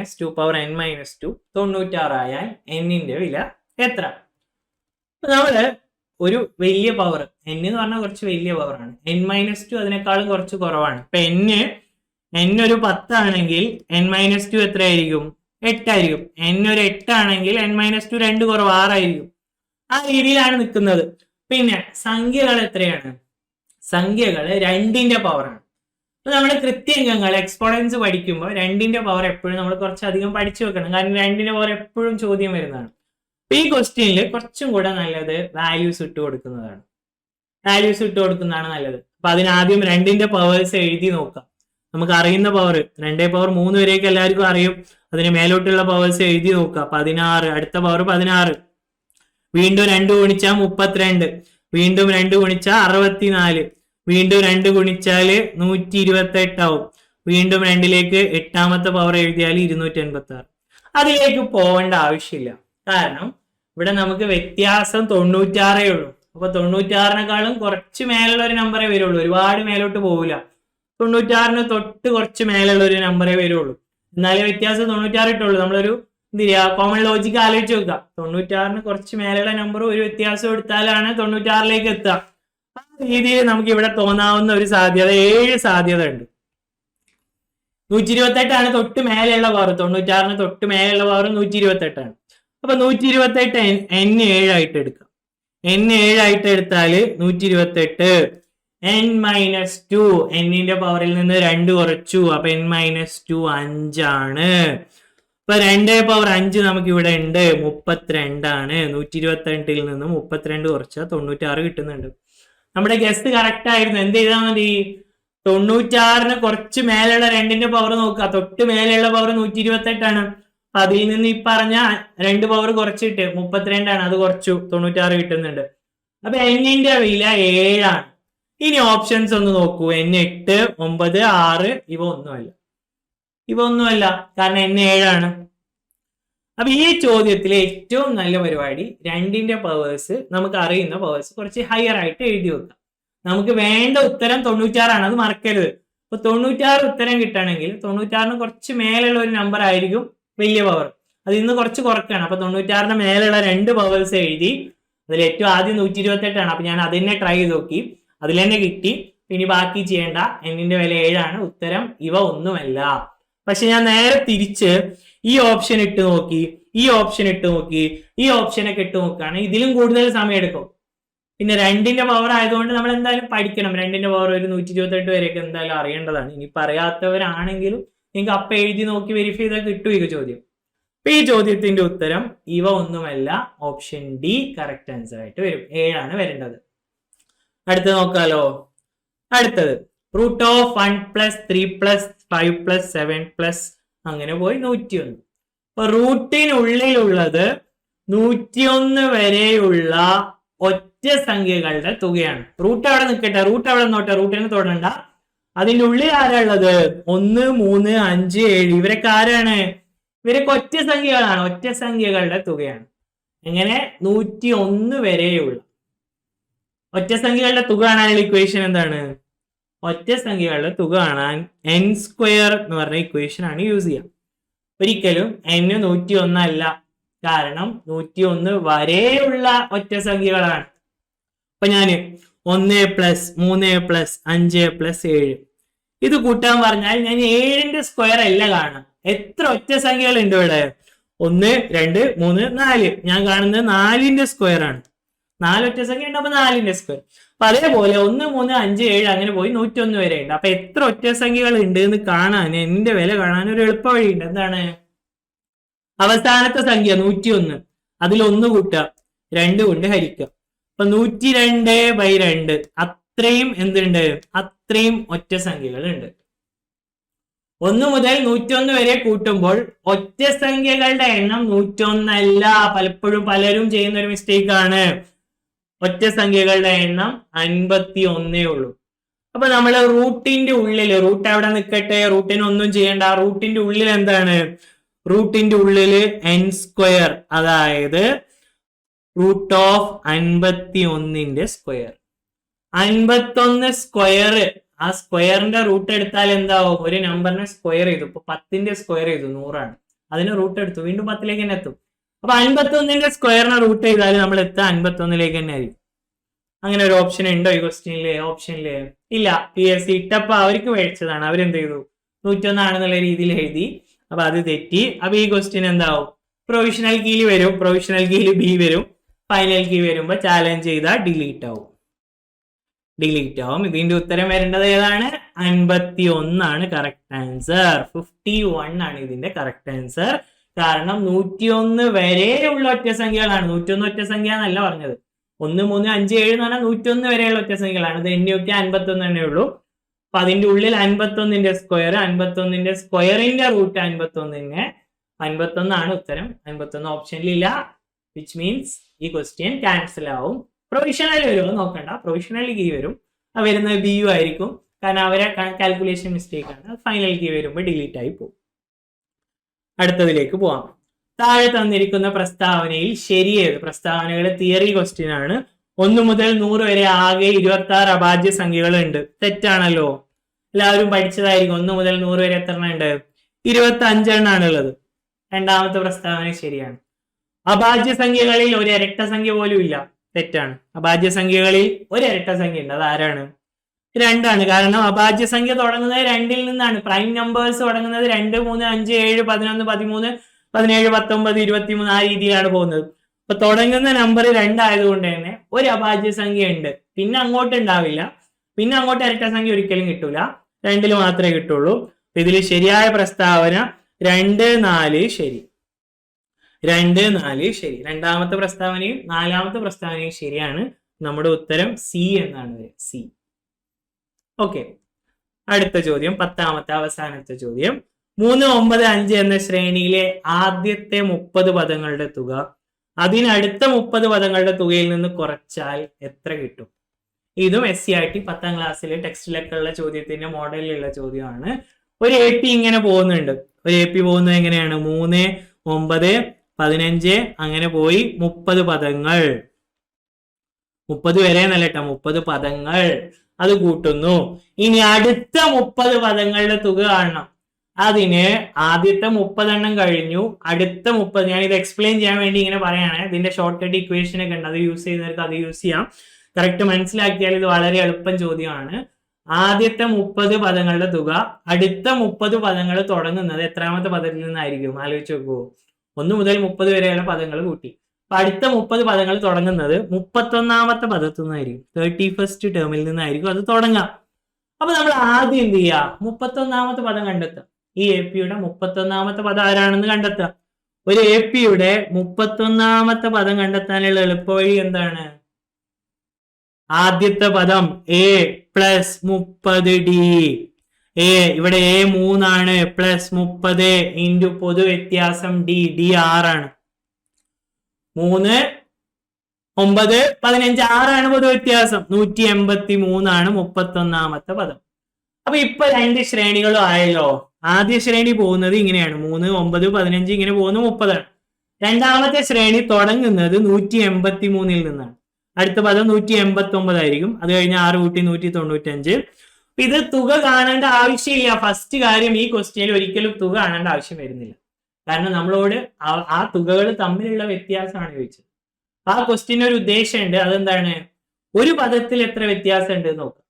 - 2n - 2 96 ആയാൽ n-ന്റെ വില എത്ര? നമ്മള് ഒരു വലിയ പവർ, n എന്ന് പറഞ്ഞാൽ കുറച്ച് വലിയ പവറാണ്. n - 2 അതിനേക്കാളും കുറച്ച് കുറവാണ്. ഇപ്പൊ n ഒരു 10 ആണെങ്കിൽ n - 2 എത്രയായിരിക്കും? 8 ആയിരിക്കും. n ഒരു 8 ആണെങ്കിൽ n - 2 2 കുറവ് 6 ആയിരിക്കും. ആ രീതിയിലാണ് നിൽക്കുന്നത്. പിന്നെ സംഖ്യകൾ എത്രയാണ്? സംഖ്യകൾ 2ന്റെ പവറാണ്. അപ്പൊ നമ്മൾ കൃത്യംഗങ്ങൾ എക്സ്പോണൻസ് പഠിക്കുമ്പോൾ 2ന്റെ പവർ എപ്പോഴും നമ്മൾ കുറച്ചധികം പഠിച്ചു വെക്കണം. കാരണം 2ന്റെ പവർ എപ്പോഴും ചോദ്യം വരുന്നതാണ്. ഈ ക്വസ്റ്റ്യനിൽ കുറച്ചും കൂടെ നല്ലത് വാല്യൂസ് ഇട്ട് കൊടുക്കുന്നതാണ്. നല്ലത്. അപ്പൊ അതിനാദ്യം 2ന്റെ പവേഴ്സ് എഴുതി നോക്കാം. നമുക്ക് അറിയുന്ന പവർ 2/3 വരെയൊക്കെ എല്ലാവർക്കും അറിയും. അതിന് മേലോട്ടുള്ള പവേഴ്സ് എഴുതി നോക്കുക. 16, അടുത്ത പവർ 16, വീണ്ടും 2 ഗുണിച്ചാൽ 32, വീണ്ടും 2 ഗുണിച്ചാൽ 64, വീണ്ടും 2 ഗുണിച്ചാൽ 128 ആവും. വീണ്ടും 2ലേക്ക് 8ാമത്തെ പവർ എഴുതിയാൽ 286. അതിലേക്ക് പോവേണ്ട ആവശ്യമില്ല. കാരണം ഇവിടെ നമുക്ക് വ്യത്യാസം 96 ഉള്ളൂ. അപ്പൊ 96-നെക്കാളും കുറച്ച് മേലുള്ള ഒരു നമ്പറേ വരുള്ളൂ. ഒരുപാട് മേലോട്ട് പോകില്ല. 96 തൊട്ട് കുറച്ച് മേലുള്ള ഒരു നമ്പറേ വരുള്ളൂ. എന്നാലേ വ്യത്യാസം 96 ഇട്ടുള്ളൂ. നമ്മളൊരു കോമൺ ലോജിക്ക് ആലോചിച്ച് നോക്കുക. 96 കുറച്ച് മേലുള്ള നമ്പർ ഒരു വ്യത്യാസം എടുത്താലാണ് 96 എത്തുക. ആ രീതിയിൽ നമുക്ക് ഇവിടെ തോന്നാവുന്ന ഒരു സാധ്യത 7 സാധ്യത ഉണ്ട്. 128 തൊട്ട് മേലെയുള്ള പവർ. 96 തൊട്ട് മേലെയുള്ള പവർ 128. അപ്പൊ 128 n7 ആയിട്ട് എടുക്കാം. n7 ആയിട്ട് എടുത്താല് 128 n-2 n-ന്റെ പവറിൽ നിന്ന് 2 കുറച്ചു. അപ്പൊ n-2 5 അപ്പൊ 2⁵ നമുക്ക് ഇവിടെ ഉണ്ട് 32 128 നിന്ന് 32 കുറച്ചാൽ 96 കിട്ടുന്നുണ്ട്. നമ്മുടെ ഗസ്റ്റ് കറക്റ്റ് ആയിരുന്നു. എന്ത് ചെയ്താൽ മതി? 96 കുറച്ച് മേലുള്ള 2ന്റെ പവർ നോക്കുക. തൊട്ട് മേലെയുള്ള പവർ 128. അപ്പൊ അതിൽ നിന്ന് ഈ പറഞ്ഞ 2 പവർ കുറച്ചിട്ട് 32 അത് കുറച്ചു 96 കിട്ടുന്നുണ്ട്. അപ്പൊ n-ന്റെ വില 7. ഇനി ഓപ്ഷൻസ് ഒന്ന് നോക്കൂ. n8 9 6 ഇവ ഒന്നുമല്ല കാരണം n7. അപ്പൊ ഈ ചോദ്യത്തിലെ ഏറ്റവും നല്ല പരിപാടി 2ന്റെ പവേഴ്സ്, നമുക്ക് അറിയുന്ന പവേഴ്സ് കുറച്ച് ഹയർ ആയിട്ട് എഴുതി വെക്കാം. നമുക്ക് വേണ്ട ഉത്തരം 96. അത് മറക്കരുത്. അപ്പൊ 96 ഉത്തരം കിട്ടണമെങ്കിൽ 96 കുറച്ച് മേലുള്ള ഒരു നമ്പർ ആയിരിക്കും വലിയ പവർ. അതിൽ നിന്ന് കുറച്ച് കുറക്കാണ്. അപ്പൊ 96 മേലുള്ള 2 പവേഴ്സ് എഴുതി. അതിൽ ഏറ്റവും ആദ്യം 128. അപ്പൊ ഞാൻ അതിനെ ട്രൈ ചെയ്ത് നോക്കി. അതിൽ തന്നെ കിട്ടി. ഇനി ബാക്കി ചെയ്യേണ്ട. n-ന്റെ വില 7. ഉത്തരം ഇവ ഒന്നുമല്ല. പക്ഷെ ഞാൻ നേരെ തിരിച്ച് ഈ ഓപ്ഷൻ ഇട്ട് നോക്കി, ഈ ഓപ്ഷനൊക്കെ ഇട്ട് നോക്കുകയാണെങ്കിൽ ഇതിലും കൂടുതൽ സമയം എടുക്കും. പിന്നെ 2ന്റെ പവർ ആയതുകൊണ്ട് നമ്മൾ എന്തായാലും പഠിക്കണം. 2ന്റെ പവർ ഒരു 128 വരെയൊക്കെ എന്തായാലും അറിയേണ്ടതാണ്. ഇനി പറയാത്തവരാണെങ്കിലും നിങ്ങൾക്ക് അപ്പ എഴുതി നോക്കി വെരിഫൈ ചെയ്താൽ കിട്ടും ഈ ചോദ്യം. അപ്പൊ ഈ ചോദ്യത്തിന്റെ ഉത്തരം ഇവ ഒന്നുമല്ല. ഓപ്ഷൻ ഡി കറക്റ്റ് ആൻസർ ആയിട്ട് വരും. 7 വരേണ്ടത്. അടുത്ത് നോക്കാലോ. അടുത്തത് √1 + 3 + 5 + 7 അങ്ങനെ പോയി 101. അപ്പൊ റൂട്ടിനുള്ളിലുള്ളത് 101 വരെയുള്ള ഒറ്റ സംഖ്യകളുടെ തുകയാണ്. റൂട്ട് അവിടെ നിൽക്കട്ടെ, റൂട്ട് അവിടെ നോട്ടെ, റൂട്ടിന് തൊടണ്ട. അതിൻ്റെ ഉള്ളിൽ ആരാ ഉള്ളത്? 1 3 5 7 ഇവരൊക്കെ ആരാണ്? ഇവരൊക്കെ ഒറ്റ സംഖ്യകളാണ്. ഒറ്റ സംഖ്യകളുടെ തുകയാണ്. എങ്ങനെ? 101 വരെയുള്ള ഒറ്റ സംഖ്യകളുടെ തുക കാണാനുള്ള ഇക്വേഷൻ എന്താണ്? ഒറ്റ സംഖ്യകളുടെ തുക കാണാൻ n² എന്ന് പറഞ്ഞ ഇക്വേഷൻ ആണ് യൂസ് ചെയ്യുക. ഒരിക്കലും n 101 അല്ല. കാരണം 101 വരെയുള്ള ഒറ്റ സംഖ്യകളാണ്. അപ്പൊ ഞാന് 1 + 3 + 5 + 7 ഇത് കൂട്ടാൻ പറഞ്ഞാൽ ഞാൻ 7ന്റെ സ്ക്വയർ അല്ല കാണാം. എത്ര ഒറ്റ സംഖ്യകൾ ഉണ്ട് ഇവിടെ? 1 2 3 4. ഞാൻ കാണുന്നത് 4ന്റെ സ്ക്വയർ ആണ്. 4 ഒറ്റ സംഖ്യ ഉണ്ട്. അപ്പൊ 4ന്റെ സ്ക്വയർ. അപ്പൊ അതേപോലെ 1 3 5 7 അങ്ങനെ പോയി 101 വരെ ഉണ്ട്. അപ്പൊ എത്ര ഒറ്റ സംഖ്യകൾ ഉണ്ട് എന്ന് കാണാൻ, എന്റെ വില കാണാൻ ഒരു എളുപ്പ വഴിയുണ്ട്. എന്താണ്? അവസാനത്തെ സംഖ്യ 101, അതിൽ 1 കൂട്ടുക, 2 കൊണ്ട് ഹരിക്കുക. അപ്പൊ 102/2 അത്രയും എന്തുണ്ട്? അത്രയും ഒറ്റ സംഖ്യകൾ ഉണ്ട്. 1 മുതൽ 101 വരെ കൂട്ടുമ്പോൾ ഒറ്റ സംഖ്യകളുടെ എണ്ണം 101 അല്ല. പലപ്പോഴും പലരും ചെയ്യുന്ന ഒരു മിസ്റ്റേക്ക് ആണ്. ഒറ്റ സംഖ്യകളുടെ എണ്ണം 51 ഉള്ളൂ. അപ്പൊ നമ്മൾ റൂട്ടിന്റെ ഉള്ളിൽ, റൂട്ട് അവിടെ നിൽക്കട്ടെ, റൂട്ടിന് ഒന്നും ചെയ്യണ്ട. റൂട്ടിന്റെ ഉള്ളിൽ എന്താണ്? റൂട്ടിന്റെ ഉള്ളില് n², അതായത് √51ന്റെ സ്ക്വയർ. 51 സ്ക്വയർ, ആ സ്ക്വയറിന്റെ റൂട്ട് എടുത്താൽ എന്താവും? ഒരു നമ്പറിനെ സ്ക്വയർ ചെയ്തു. ഇപ്പൊ 10ന്റെ സ്ക്വയർ ചെയ്തു 100 ആണ്. അതിന് റൂട്ട് എടുത്തു, വീണ്ടും 10ലേക്ക് തന്നെ എത്തും. അപ്പൊ 51ന്റെ സ്ക്വയറിനെ റൂട്ട് ചെയ്താൽ നമ്മൾ എത്തുക 51ലേക്ക് തന്നെ ആയിരിക്കും. അങ്ങനെ ഒരു ഓപ്ഷൻ ഉണ്ടോ ഈ ക്വസ്റ്റ്യനില്? ഓപ്ഷനില് ഇല്ല. PSC ഇട്ടപ്പോ അവർക്ക് മേടിച്ചതാണ്. അവരെന്ത് ചെയ്തു? 101 ആണെന്നുള്ള രീതിയിൽ എഴുതി. അപ്പൊ അത് തെറ്റി. അപ്പൊ ഈ ക്വസ്റ്റ്യൻ എന്താവും? പ്രൊവിഷണൽ കീയിൽ വരും. പ്രൊവിഷണൽ കീയിൽ B വരും. ഫൈനൽ കീ വരുമ്പോ ചാലഞ്ച് ചെയ്താൽ ഡിലീറ്റ് ആവും. ഇതിന്റെ ഉത്തരം വരേണ്ടത് ഏതാണ്? 51 ആണ് കറക്റ്റ് ആൻസർ. 51 ആണ് ഇതിന്റെ കറക്റ്റ് ആൻസർ. കാരണം 101 വരെയുള്ള ഒറ്റ സംഖ്യകളാണ്. 101 ഒറ്റ സംഖ്യ എന്നല്ല പറഞ്ഞത്. 1 3 5 7 എന്ന് പറഞ്ഞാൽ 101 വരെയുള്ള ഒറ്റ സംഖ്യകളാണ്. ഇത് എണ്ണയൊക്കെ 51 തന്നെ ഉള്ളൂ. അപ്പൊ അതിന്റെ ഉള്ളിൽ 51ന്റെ സ്ക്വയർ, 51ന്റെ സ്ക്വയറിന്റെ റൂട്ട് 51 ആണ് ഉത്തരം. 51 ഓപ്ഷനിലില്ല. വിച്ച് മീൻസ് ഈ ക്വസ്റ്റ്യൻ ക്യാൻസൽ ആവും. പ്രൊവിഷണൽ വരുമോ നോക്കണ്ട, പ്രൊവിഷണൽ കീ വരും. വരുന്നത് BU ആയിരിക്കും. കാരണം അവരെ കാൽക്കുലേഷൻ മിസ്റ്റേക്ക് ആണ്. ഫൈനൽ കീ വരുമ്പോൾ ഡിലീറ്റ് ആയി പോകും. അടുത്തതിലേക്ക് പോവാം. താഴെ തന്നിരിക്കുന്ന പ്രസ്താവനയിൽ ശരിയേത്? പ്രസ്താവനകളെ തിയറി ക്വസ്റ്റ്യൻ ആണ്. 1 മുതൽ 100 വരെ ആകെ 26 അഭാജ്യ സംഖ്യകൾ ഉണ്ട്. തെറ്റാണല്ലോ. എല്ലാവരും പഠിച്ചതായിരിക്കും. 1 മുതൽ 100 വരെ എത്ര എണ്ണം ഉണ്ട്? 25 എണ്ണാണ് ഉള്ളത്. രണ്ടാമത്തെ പ്രസ്താവന ശരിയാണ്. അഭാജ്യ സംഖ്യകളിൽ ഒരു ഇരട്ട സംഖ്യ പോലും ഇല്ല. തെറ്റാണ്. അഭാജ്യ സംഖ്യകളിൽ ഒരു ഇരട്ട സംഖ്യ ഉണ്ട്. അത് ആരാണ്? 2 ആണ്. കാരണം അഭാജ്യ സംഖ്യ തുടങ്ങുന്നത് 2ൽ നിന്നാണ്. പ്രൈം നമ്പേഴ്സ് തുടങ്ങുന്നത് 2, 3, 5, 7, 11, 13, 17, 19, 23 ആ രീതിയിലാണ് പോകുന്നത്. അപ്പൊ തുടങ്ങുന്ന നമ്പർ 2 ആയതുകൊണ്ട് തന്നെ ഒരു അഭാജ്യ സംഖ്യ ഉണ്ട്. പിന്നെ അങ്ങോട്ട് ഉണ്ടാവില്ല. പിന്നെ അങ്ങോട്ട് ഇരട്ട സംഖ്യ ഒരിക്കലും കിട്ടൂല. 2ൽ മാത്രമേ കിട്ടുള്ളൂ. ഇതിൽ ശരിയായ പ്രസ്താവന 2, 4 ശരി. 2, 4 ശരി. രണ്ടാമത്തെ പ്രസ്താവനയും നാലാമത്തെ പ്രസ്താവനയും ശരിയാണ്. നമ്മുടെ ഉത്തരം സി എന്നാണ്. സി. ഓക്കെ, അടുത്ത ചോദ്യം, 10ാമത്തെ അവസാനത്തെ ചോദ്യം. 3, 9, 5 എന്ന ശ്രേണിയിലെ ആദ്യത്തെ 30 പദങ്ങളുടെ തുക അതിനടുത്ത 30 പദങ്ങളുടെ തുകയിൽ നിന്ന് കുറച്ചാൽ എത്ര കിട്ടും? ഇതും SCERT 10ാം ക്ലാസ്സിലെ ടെക്സ്റ്റിലൊക്കെ ഉള്ള ചോദ്യത്തിന്റെ മോഡലിലുള്ള ചോദ്യമാണ്. ഒരു AP ഇങ്ങനെ പോകുന്നുണ്ട്. ഒരു AP പോകുന്നത് എങ്ങനെയാണ്? 3, 9, 15 അങ്ങനെ പോയി 30 പദങ്ങൾ. 30 വരെ എന്നല്ല കേട്ടോ, 30 പദങ്ങൾ. അത് കൂട്ടുന്നു. ഇനി അടുത്ത 30 പദങ്ങളുടെ തുക കാണണം. അതിന് ആദ്യത്തെ 30 എണ്ണം കഴിഞ്ഞു, അടുത്ത 30. ഞാൻ ഇത് എക്സ്പ്ലെയിൻ ചെയ്യാൻ വേണ്ടി ഇങ്ങനെ പറയാണ്. ഇതിന്റെ ഷോർട്ട് കട്ട് ഇക്വേഷൻ ഒക്കെ ഉണ്ട്, അത് യൂസ് ചെയ്യുന്നവർക്ക് അത് യൂസ് ചെയ്യാം. കറക്റ്റ് മനസ്സിലാക്കിയാൽ ഇത് വളരെ എളുപ്പം ചോദ്യമാണ്. ആദ്യത്തെ 30 പദങ്ങളുടെ തുക അടുത്ത 30 പദങ്ങൾ തുടങ്ങുന്നത് എത്രാമത്തെ പദത്തിൽ നിന്നായിരിക്കും? ആലോചിച്ച് നോക്കൂ. 1 മുതൽ 30 വരെയുള്ള പദങ്ങൾ കൂട്ടി. അപ്പൊ അടുത്ത 30 പദങ്ങൾ തുടങ്ങുന്നത് 31ാമത്തെ പദത്തിൽ നിന്നായിരിക്കും. 31st ടേമിൽ നിന്നായിരിക്കും അത് തുടങ്ങാം. അപ്പൊ നമ്മൾ ആദ്യം എന്ത് ചെയ്യുക? 31ാമത്തെ പദം കണ്ടെത്തുക. ഈ APയുടെ 31ാമത്തെ പദം ആരാണെന്ന് കണ്ടെത്തുക. ഒരു APയുടെ 31ാമത്തെ പദം കണ്ടെത്താനുള്ള എളുപ്പവഴി എന്താണ്? ആദ്യത്തെ പദം A + 30D. ഇവിടെ A 3 ആണ്, പ്ലസ് 30 ഇൻറ്റു പൊതു വ്യത്യാസം D 6 ആണ്. 3, 9, 15 6 ആണ് പൊതു വ്യത്യാസം. 183 ആണ് 31ാമത്തെ പദം. അപ്പൊ ഇപ്പൊ 2 ശ്രേണികളും ആയല്ലോ. ആദ്യ ശ്രേണി പോകുന്നത് ഇങ്ങനെയാണ്, 3, 9, 15 ഇങ്ങനെ പോകുന്നത് 30 ആണ്. രണ്ടാമത്തെ ശ്രേണി തുടങ്ങുന്നത് 183ൽ നിന്നാണ്. അടുത്ത പദം 189 ആയിരിക്കും. അത് കഴിഞ്ഞ് 6 കൂട്ടി 195. ഇത് തുക കാണേണ്ട ആവശ്യമില്ല. ഫസ്റ്റ് കാര്യം, ഈ ക്വസ്റ്റ്യനിൽ ഒരിക്കലും തുക കാണേണ്ട ആവശ്യം വരുന്നില്ല. കാരണം നമ്മളോട് ആ തുകകൾ തമ്മിലുള്ള വ്യത്യാസമാണ് ചോദിച്ചത്. ആ ക്വസ്റ്റ്യന് ഒരു ഉദ്ദേശമുണ്ട്. അതെന്താണ്? ഒരു പദത്തിൽ എത്ര വ്യത്യാസം ഉണ്ട് നോക്കാം.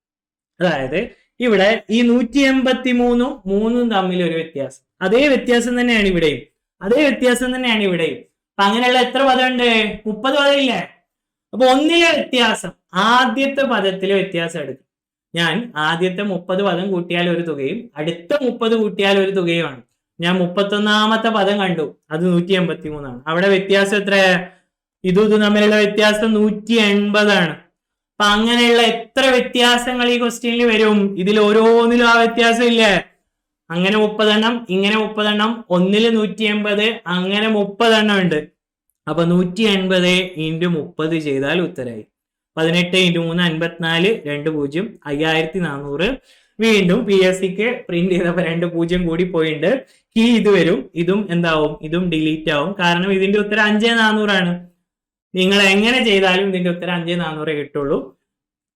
അതായത് ഇവിടെ ഈ 183ഉം 3ഉം തമ്മിൽ ഒരു വ്യത്യാസം. അതേ വ്യത്യാസം തന്നെയാണ് ഇവിടെയും. അപ്പൊ അങ്ങനെയുള്ള എത്ര പദമുണ്ട്? 30 പദം ഇല്ലേ? അപ്പൊ ഒന്നിലെ വ്യത്യാസം, ആദ്യത്തെ പദത്തിലെ വ്യത്യാസം എടുക്കും. ഞാൻ ആദ്യത്തെ 30 പദം കൂട്ടിയാൽ ഒരു തുകയും അടുത്ത 30 കൂട്ടിയാൽ ഒരു തുകയുമാണ്. ഞാൻ 31ാമത്തെ പദം കണ്ടു, അത് 183 ആണ്. അവിടെ വ്യത്യാസം എത്ര? ഇതും തമ്മിലുള്ള വ്യത്യാസം 180 ആണ്. അപ്പൊ അങ്ങനെയുള്ള എത്ര വ്യത്യാസങ്ങൾ ഈ ക്വസ്റ്റ്യനിൽ വരും? ഇതിൽ ഓരോന്നിലും ആ വ്യത്യാസം ഇല്ലേ? അങ്ങനെ 30 എണ്ണം, ഇങ്ങനെ 30 എണ്ണം, ഒന്നില് 180, അങ്ങനെ 30 എണ്ണം ഉണ്ട്. അപ്പൊ 180 × 30 ചെയ്താൽ ഉത്തരമായി 18 × 3 54, 2 0, 5400. വീണ്ടും PSCക്ക് പ്രിന്റ് ചെയ്തപ്പോ 2 0 കൂടി പോയിട്ടുണ്ട്. കീ ഇത് വരും, ഇതും എന്താവും? ഇതും ഡിലീറ്റ് ആവും. കാരണം ഇതിന്റെ ഉത്തരം 5400 ആണ്. നിങ്ങൾ എങ്ങനെ ചെയ്താലും ഇതിന്റെ ഉത്തരം 5400 കിട്ടുള്ളൂ.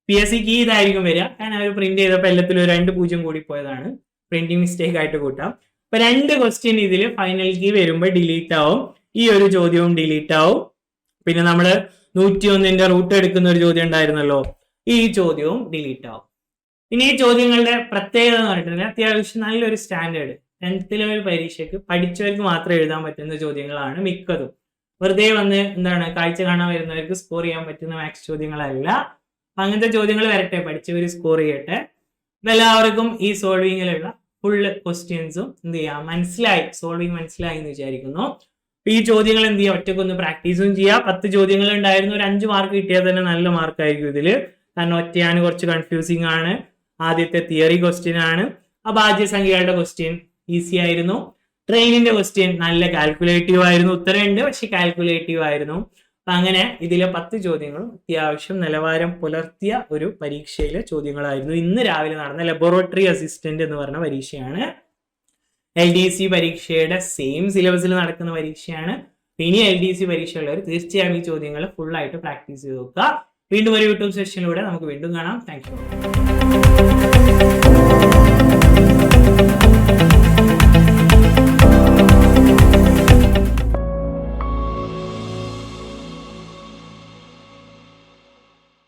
PSC കീ ഇതായിരിക്കും വരിക. കാരണം അവർ പ്രിന്റ് ചെയ്തപ്പോ എല്ലാത്തിലും 2 0 കൂടി പോയതാണ്. പ്രിന്റിംഗ് മിസ്റ്റേക്ക് ആയിട്ട് കൂട്ടാം. അപ്പൊ 2 ക്വസ്റ്റ്യൻ ഇതിൽ ഫൈനൽ കീ വരുമ്പോൾ ഡിലീറ്റ് ആവും. ഈ ഒരു ചോദ്യവും ഡിലീറ്റ് ആവും. പിന്നെ നമ്മള് 101ന്റെ റൂട്ട് എടുക്കുന്ന ഒരു ചോദ്യം ഉണ്ടായിരുന്നല്ലോ, ഈ ചോദ്യവും ഡിലീറ്റ് ആവും. പിന്നെ ഈ ചോദ്യങ്ങളുടെ പ്രത്യേകത എന്ന് പറഞ്ഞിട്ടുണ്ടെങ്കിൽ അത്യാവശ്യം നല്ലൊരു സ്റ്റാൻഡേർഡ് 10th ലെവൽ പരീക്ഷയ്ക്ക് പഠിച്ചവർക്ക് മാത്രം എഴുതാൻ പറ്റുന്ന ചോദ്യങ്ങളാണ് മിക്കതും. വെറുതെ വന്ന് എന്താണ് കാഴ്ച കാണാൻ വരുന്നവർക്ക് സ്കോർ ചെയ്യാൻ പറ്റുന്ന മാത്സ് ചോദ്യങ്ങളല്ല. അങ്ങനത്തെ ചോദ്യങ്ങൾ വരട്ടെ, പഠിച്ചവർ സ്കോർ ചെയ്യട്ടെ. അപ്പൊ എല്ലാവർക്കും ഈ സോൾവിങ്ങിലുള്ള ഫുള്ള് ക്വസ്റ്റ്യൻസും എന്ത് ചെയ്യാം, സോൾവിങ് മനസ്സിലായി എന്ന് വിചാരിക്കുന്നു. ഈ ചോദ്യങ്ങൾ എന്ത് ചെയ്യുക, ഒറ്റക്കൊന്ന് പ്രാക്ടീസും ചെയ്യാം. 10 ചോദ്യങ്ങൾ ഉണ്ടായിരുന്നു, ഒരു 5 മാർക്ക് കിട്ടിയാൽ തന്നെ നല്ല മാർക്കായിരിക്കും ഇതില്. കാരണം ഒറ്റയാണ് കുറച്ച് കൺഫ്യൂസിങ് ആണ്. ആദ്യത്തെ തിയറി ക്വസ്റ്റ്യൻ ആണ്. അഭാജ്യ സംഖ്യകളുടെ ക്വസ്റ്റ്യൻ ഈസി ആയിരുന്നു. ട്രെയിനിന്റെ ക്വസ്റ്റ്യൻ നല്ല കാൽക്കുലേറ്റീവ് ആയിരുന്നു. ഉത്തരമുണ്ട്, പക്ഷെ കാൽക്കുലേറ്റീവ് ആയിരുന്നു. അപ്പൊ അങ്ങനെ ഇതിലെ 10 ചോദ്യങ്ങളും അത്യാവശ്യം നിലവാരം പുലർത്തിയ ഒരു പരീക്ഷയിലെ ചോദ്യങ്ങളായിരുന്നു. ഇന്ന് രാവിലെ നടന്ന ലബോറട്ടറി അസിസ്റ്റന്റ് എന്ന് പറഞ്ഞ പരീക്ഷയാണ്. LDC പരീക്ഷയുടെ സെയിം സിലബസിൽ നടക്കുന്ന പരീക്ഷയാണ്. ഇനി LDC പരീക്ഷയുള്ളവർ തീർച്ചയായും ഈ ചോദ്യങ്ങൾ ഫുൾ ആയിട്ട് പ്രാക്ടീസ് ചെയ്ത് നോക്കുക. വീണ്ടും ഒരു യൂട്യൂബ് സെഷനിലൂടെ നമുക്ക് വീണ്ടും കാണാം. Thank you.